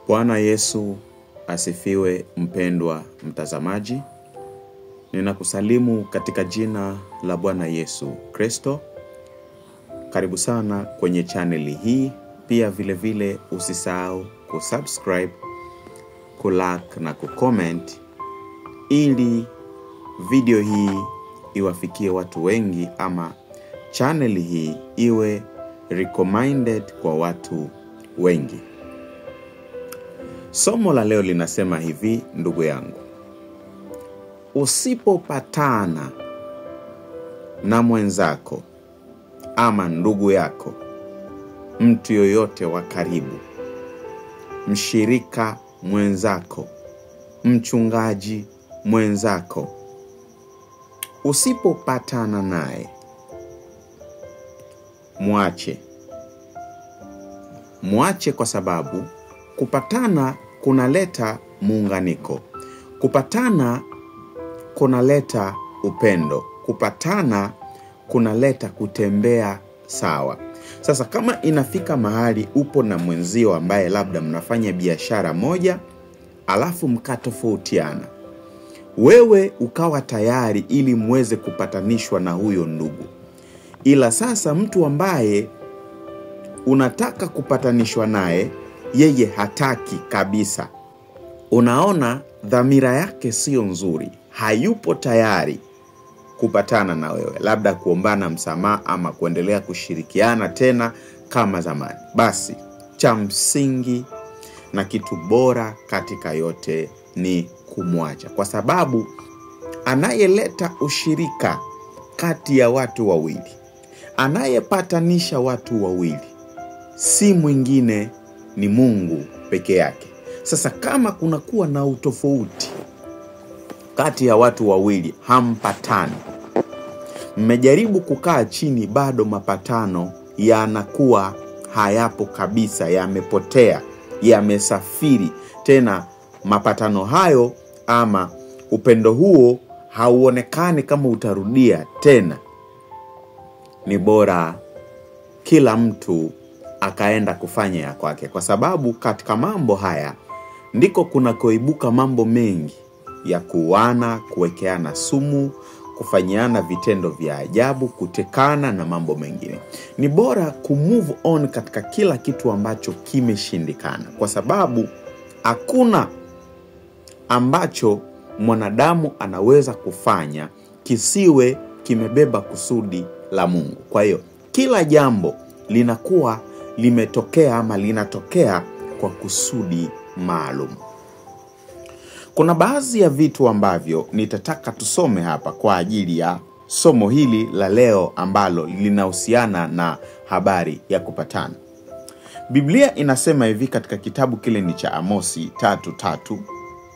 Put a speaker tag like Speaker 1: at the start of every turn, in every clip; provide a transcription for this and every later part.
Speaker 1: Bwana Yesu asifiwe. Mpendwa mtazamaji, ninakusalimu katika jina la Bwana Yesu Kristo. Karibu sana kwenye chaneli hii. Pia vile vile usisahau kusubscribe, kulike na kucomment ili video hii iwafikie watu wengi, ama channel hii iwe recommended kwa watu wengi. Somo la leo linasema hivi, ndugu yangu: usipopatana na mwenzako ama ndugu yako, mtu yoyote wa karibu, mshirika mwenzako, mchungaji mwenzako, usipopatana naye, muache, kwa sababu kupatana kunaleta muunganiko. Kupatana kunaleta upendo. Kupatana kunaleta kutembea sawa. Sasa kama inafika mahali upo na mwenzio ambaye labda mnafanya biashara moja, alafu mkatofautiana, wewe ukawa tayari ili muweze kupatanishwa na huyo ndugu, ila sasa mtu ambaye unataka kupatanishwa naye, yeye hataki kabisa. Unaona dhamira yake sio nzuri, hayupo tayari kupatana na wewe, labda kuombana msamaha ama kuendelea kushirikiana tena kama zamani. Basi cha msingi na kitu bora katika yote ni kumwacha, kwa sababu anayeleta ushirika kati ya watu wawili, anayepatanisha watu wawili, si mwingine, ni Mungu peke yake. Sasa kama kunakuwa na utofauti kati ya watu wawili, hampatani, mmejaribu kukaa chini, bado mapatano yanakuwa hayapo kabisa, yamepotea, yamesafiri, tena mapatano hayo ama upendo huo hauonekani kama utarudia tena, ni bora kila mtu akaenda kufanya ya kwake, kwa sababu katika mambo haya ndiko kunakoibuka mambo mengi ya kuuana, kuwekeana sumu, kufanyiana vitendo vya ajabu, kutekana na mambo mengine. Ni bora kumove on katika kila kitu ambacho kimeshindikana, kwa sababu hakuna ambacho mwanadamu anaweza kufanya kisiwe kimebeba kusudi la Mungu. Kwa hiyo kila jambo linakuwa limetokea ama linatokea kwa kusudi maalum. Kuna baadhi ya vitu ambavyo nitataka tusome hapa kwa ajili ya somo hili la leo ambalo linahusiana na habari ya kupatana. Biblia inasema hivi katika kitabu kile ni cha Amosi 3:3,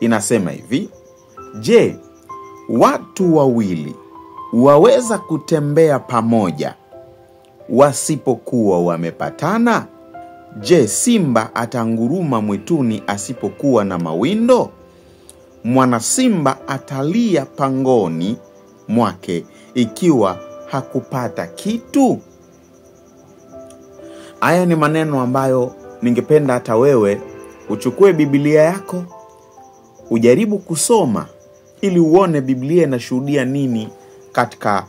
Speaker 1: inasema hivi: je, watu wawili waweza kutembea pamoja wasipokuwa wamepatana? Je, simba atanguruma mwituni asipokuwa na mawindo? Mwana simba atalia pangoni mwake ikiwa hakupata kitu. Haya ni maneno ambayo ningependa hata wewe uchukue Biblia yako, ujaribu kusoma ili uone Biblia inashuhudia nini katika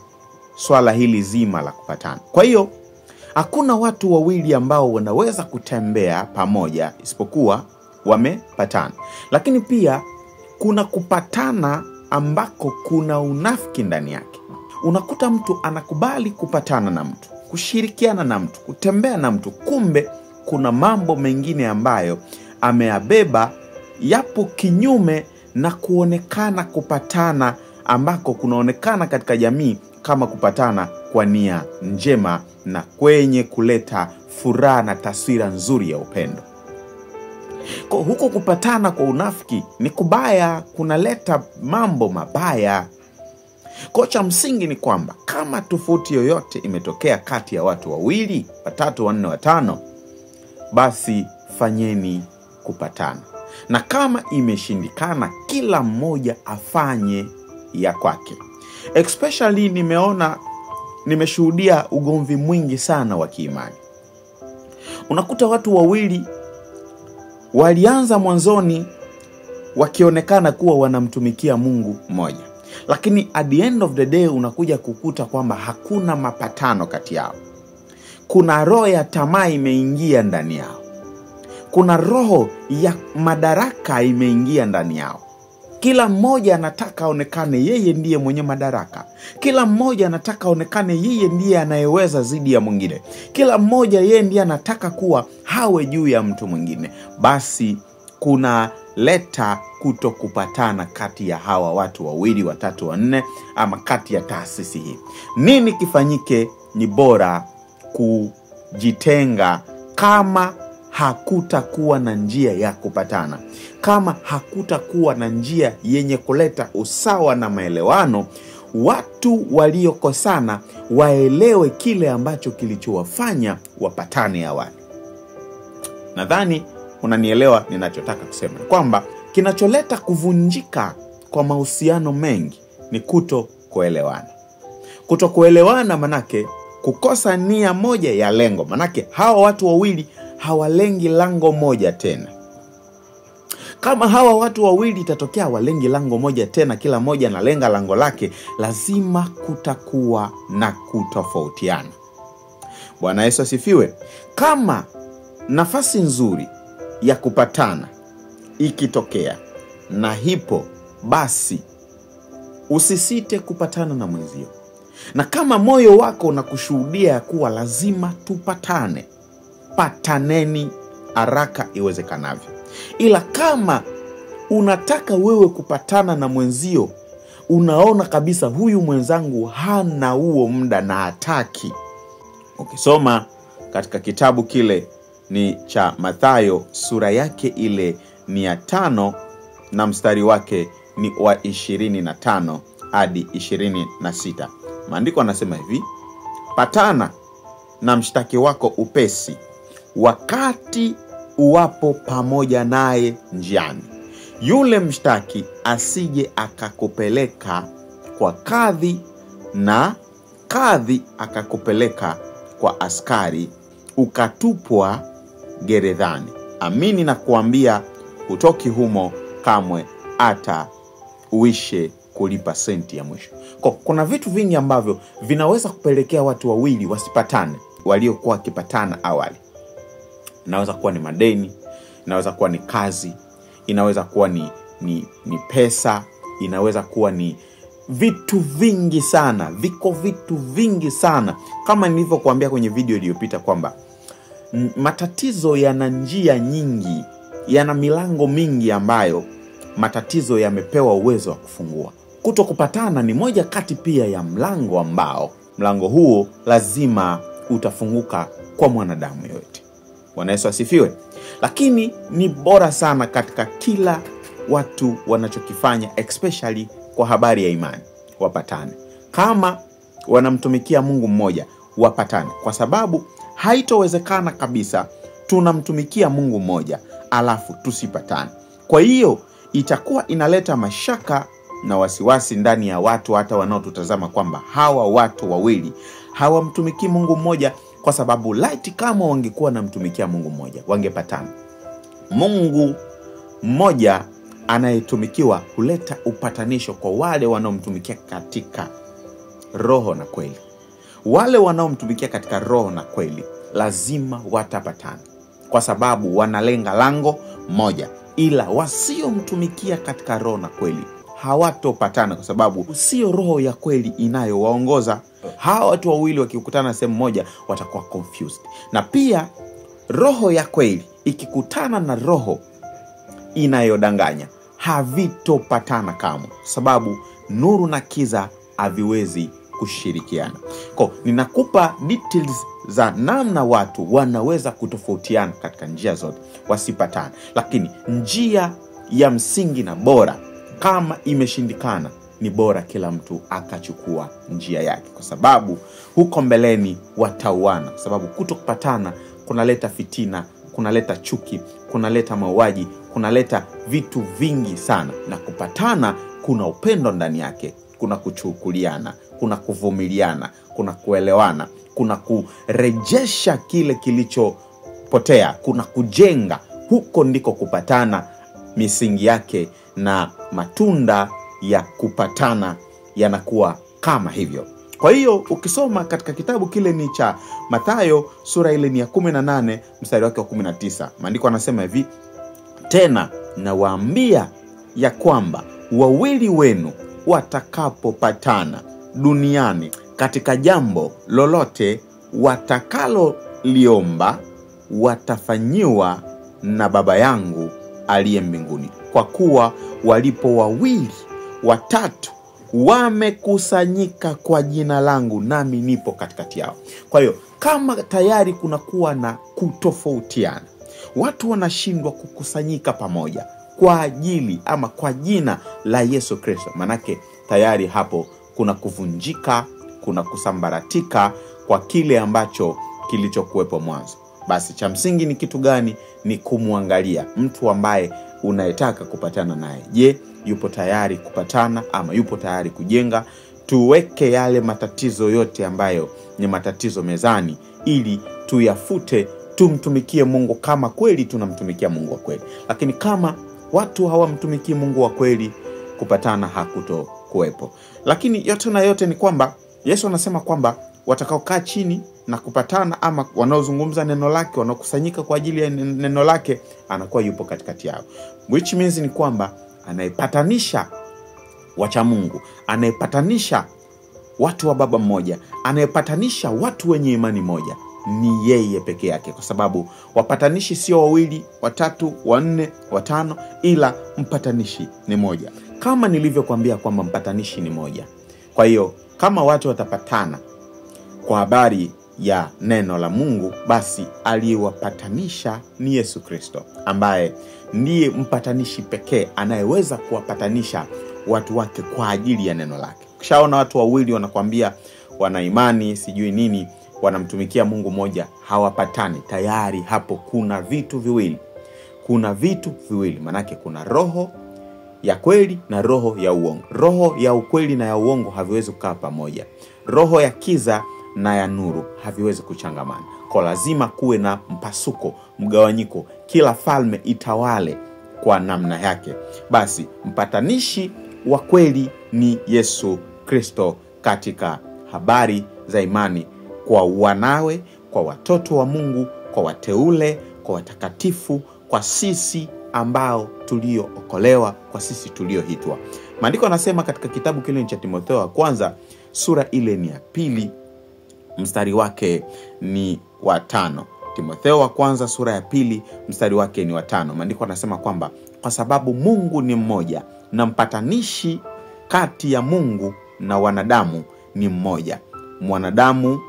Speaker 1: swala hili zima la kupatana. Kwa hiyo hakuna watu wawili ambao wanaweza kutembea pamoja isipokuwa wamepatana. Lakini pia kuna kupatana ambako kuna unafiki ndani yake. Unakuta mtu anakubali kupatana na mtu, kushirikiana na mtu, kutembea na mtu, kumbe kuna mambo mengine ambayo ameabeba, yapo kinyume na kuonekana kupatana ambako kunaonekana katika jamii kama kupatana kwa nia njema na kwenye kuleta furaha na taswira nzuri ya upendo. Kwa huko kupatana kwa unafiki ni kubaya, kunaleta mambo mabaya. Kwa cha msingi ni kwamba kama tofauti yoyote imetokea kati ya watu wawili, watatu, wanne, watano, basi fanyeni kupatana. Na kama imeshindikana, kila mmoja afanye ya kwake. Especially nimeshuhudia ugomvi mwingi sana wa kiimani. Unakuta watu wawili walianza mwanzoni wakionekana kuwa wanamtumikia Mungu mmoja, lakini at the end of the day unakuja kukuta kwamba hakuna mapatano kati yao. Kuna roho ya tamaa imeingia ndani yao. Kuna roho ya madaraka imeingia ndani yao. Kila mmoja anataka aonekane yeye ndiye mwenye madaraka. Kila mmoja anataka aonekane yeye ndiye anayeweza zidi ya mwingine. Kila mmoja yeye ndiye anataka kuwa hawe juu ya mtu mwingine. Basi kuna leta kutokupatana kati ya hawa watu wawili, watatu, wanne, ama kati ya taasisi hii. Nini kifanyike? Ni bora kujitenga kama hakutakuwa na njia ya kupatana. Kama hakutakuwa na njia yenye kuleta usawa na maelewano, watu waliokosana waelewe kile ambacho kilichowafanya wapatane awali. Nadhani unanielewa ninachotaka kusema, kwamba kinacholeta kuvunjika kwa mahusiano mengi ni kutokuelewana. Kutokuelewana manake kukosa nia moja ya lengo. Manake hawa watu wawili hawalengi lango moja tena. Kama hawa watu wawili itatokea walengi lango moja tena, kila moja analenga lango lake, lazima kutakuwa na kutofautiana. Bwana Yesu asifiwe. Kama nafasi nzuri ya kupatana ikitokea na hipo, basi usisite kupatana na mwenzio. Na kama moyo wako unakushuhudia kuwa lazima tupatane, pataneni haraka iwezekanavyo. Ila kama unataka wewe kupatana na mwenzio, unaona kabisa huyu mwenzangu hana huo muda na hataki. Ukisoma katika kitabu kile ni cha Mathayo, sura yake ile ni ya 5 na mstari wake ni wa 25 hadi 26. Maandiko yanasema hivi: patana na mshtaki wako upesi, wakati uwapo pamoja naye njiani, yule mshtaki asije akakupeleka kwa kadhi, na kadhi akakupeleka kwa askari, ukatupwa gerezani. Amini na kuambia, hutoki humo kamwe hata uishe kulipa senti ya mwisho. Kuna vitu vingi ambavyo vinaweza kupelekea watu wawili wasipatane waliokuwa wakipatana awali. Inaweza kuwa ni madeni, inaweza kuwa ni kazi, inaweza kuwa ni pesa, inaweza kuwa ni vitu vingi sana. Viko vitu vingi sana. Kama nilivyokuambia kwenye video iliyopita kwamba matatizo yana njia nyingi, yana milango mingi ambayo matatizo yamepewa uwezo wa kufungua. Kutokupatana ni moja kati pia ya mlango ambao mlango huo lazima utafunguka kwa mwanadamu yote. Bwana Yesu asifiwe. Lakini ni bora sana katika kila watu wanachokifanya, especially kwa habari ya imani, wapatane. Kama wanamtumikia Mungu mmoja, wapatane, kwa sababu haitowezekana kabisa tunamtumikia Mungu mmoja alafu tusipatane. Kwa hiyo itakuwa inaleta mashaka na wasiwasi ndani ya watu hata wanaotutazama kwamba hawa watu wawili hawamtumikii Mungu mmoja, kwa sababu laiti kama wangekuwa namtumikia Mungu mmoja wangepatana. Mungu mmoja anayetumikiwa huleta upatanisho kwa wale wanaomtumikia katika roho na kweli. Wale wanaomtumikia katika roho na kweli lazima watapatana, kwa sababu wanalenga lango moja. Ila wasiomtumikia katika roho na kweli hawatopatana, kwa sababu sio roho ya kweli inayowaongoza. Hawa watu wawili wakikutana sehemu moja watakuwa confused. Na pia roho ya kweli ikikutana na roho inayodanganya havitopatana kamwe, sababu nuru na kiza haviwezi kushirikiana. Ninakupa details za namna watu wanaweza kutofautiana katika njia zote wasipatane. Lakini njia ya msingi na bora, kama imeshindikana, ni bora kila mtu akachukua njia yake, kwa sababu huko mbeleni watauana. Kwa sababu kutokupatana kunaleta fitina, kunaleta chuki, kunaleta mauaji, kunaleta vitu vingi sana. Na kupatana kuna upendo ndani yake, kuna kuchukuliana, kuna kuvumiliana, kuna kuelewana, kuna kurejesha kile kilichopotea, kuna kujenga, huko ndiko kupatana misingi yake, na matunda ya kupatana yanakuwa kama hivyo. Kwa hiyo ukisoma katika kitabu kile ni cha Mathayo sura ile ni ya 18 mstari wake wa 19, maandiko yanasema hivi: tena nawaambia ya kwamba wawili wenu watakapopatana duniani katika jambo lolote watakalo liomba, watafanyiwa na Baba yangu aliye mbinguni. Kwa kuwa walipo wawili watatu wamekusanyika kwa jina langu, nami nipo katikati yao. Kwa hiyo kama tayari kuna kuwa na kutofautiana, watu wanashindwa kukusanyika pamoja kwa ajili ama kwa jina la Yesu Kristo, manake tayari hapo kuna kuvunjika, kuna kusambaratika kwa kile ambacho kilichokuwepo mwanzo. Basi cha msingi ni kitu gani? Ni kumwangalia mtu ambaye unayetaka kupatana naye. Je, yupo tayari kupatana ama yupo tayari kujenga? Tuweke yale matatizo yote ambayo ni matatizo mezani, ili tuyafute, tumtumikie Mungu kama kweli tunamtumikia Mungu wa kweli. Lakini kama watu hawamtumikii Mungu wa kweli, kupatana hakuto kuwepo. Lakini yote na yote ni kwamba Yesu anasema kwamba watakaokaa chini na kupatana, ama wanaozungumza neno lake, wanaokusanyika kwa ajili ya neno lake, anakuwa yupo katikati yao. Which means ni kwamba anayepatanisha wacha Mungu, anayepatanisha watu wa baba mmoja, anayepatanisha watu wenye imani moja ni yeye peke yake, kwa sababu wapatanishi sio wawili, watatu, wanne, watano, ila mpatanishi ni moja. Kama nilivyokuambia kwamba mpatanishi ni moja. Kwa hiyo kama watu watapatana kwa habari ya neno la Mungu, basi aliyewapatanisha ni Yesu Kristo, ambaye ndiye mpatanishi pekee anayeweza kuwapatanisha watu wake kwa ajili ya neno lake. Kishaona watu wawili wanakuambia wana imani sijui nini, wanamtumikia Mungu moja, hawapatani, tayari hapo kuna vitu viwili. Kuna vitu viwili, manake kuna roho ya kweli na roho ya uongo. Roho ya ukweli na ya uongo haviwezi kukaa pamoja. Roho ya kiza na ya nuru haviwezi kuchangamana. Kwa lazima kuwe na mpasuko, mgawanyiko, kila falme itawale kwa namna yake. Basi mpatanishi wa kweli ni Yesu Kristo katika habari za imani kwa wanawe, kwa watoto wa Mungu, kwa wateule, kwa watakatifu, kwa sisi ambao tuliookolewa, kwa sisi tulioitwa. Maandiko yanasema katika kitabu kile cha Timotheo wa kwanza sura ile ni ya 2 mstari wake ni wa 5. Timotheo wa kwanza sura ya 2 mstari wake ni wa 5. Maandiko yanasema kwamba kwa sababu Mungu ni mmoja na mpatanishi kati ya Mungu na wanadamu ni mmoja, mwanadamu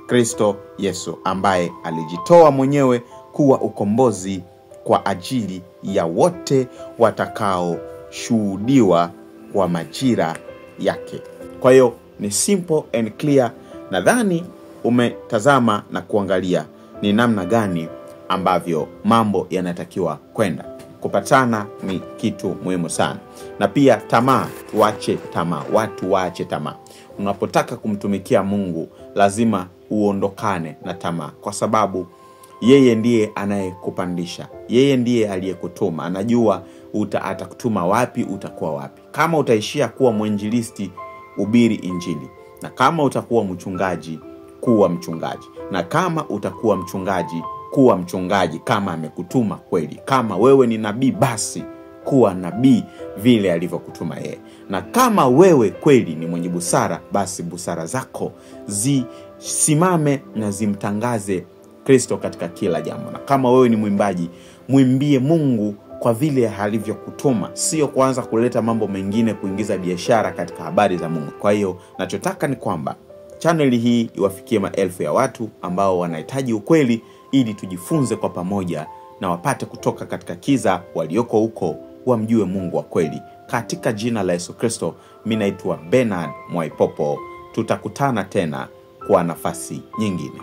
Speaker 1: Kristo Yesu, ambaye alijitoa mwenyewe kuwa ukombozi kwa ajili ya wote watakao shuhudiwa kwa majira yake. Kwa hiyo ni simple and clear. Nadhani umetazama na kuangalia ni namna gani ambavyo mambo yanatakiwa kwenda. Kupatana ni kitu muhimu sana. Na pia tamaa, tuache tamaa, watu waache tamaa. Unapotaka kumtumikia Mungu lazima uondokane na tamaa, kwa sababu yeye ndiye anayekupandisha, yeye ndiye aliyekutuma, anajua atakutuma wapi, utakuwa wapi. Kama utaishia kuwa mwinjilisti, hubiri injili, na kama utakuwa mchungaji, kuwa mchungaji, na kama utakuwa mchungaji, kuwa mchungaji kama amekutuma kweli. Kama wewe ni nabii, basi kuwa nabii vile alivyokutuma yeye. Na kama wewe kweli ni mwenye busara, basi busara zako zisimame na zimtangaze Kristo katika kila jambo. Na kama wewe ni mwimbaji, muimbie Mungu kwa vile alivyokutuma, sio kuanza kuleta mambo mengine, kuingiza biashara katika habari za Mungu. Kwa hiyo nachotaka ni kwamba channel hii iwafikie maelfu ya watu ambao wanahitaji ukweli, ili tujifunze kwa pamoja na wapate kutoka katika kiza walioko huko, wamjue Mungu wa kweli. Katika jina la Yesu Kristo, mimi naitwa Bernard Mwaipopo. Tutakutana tena kwa nafasi nyingine.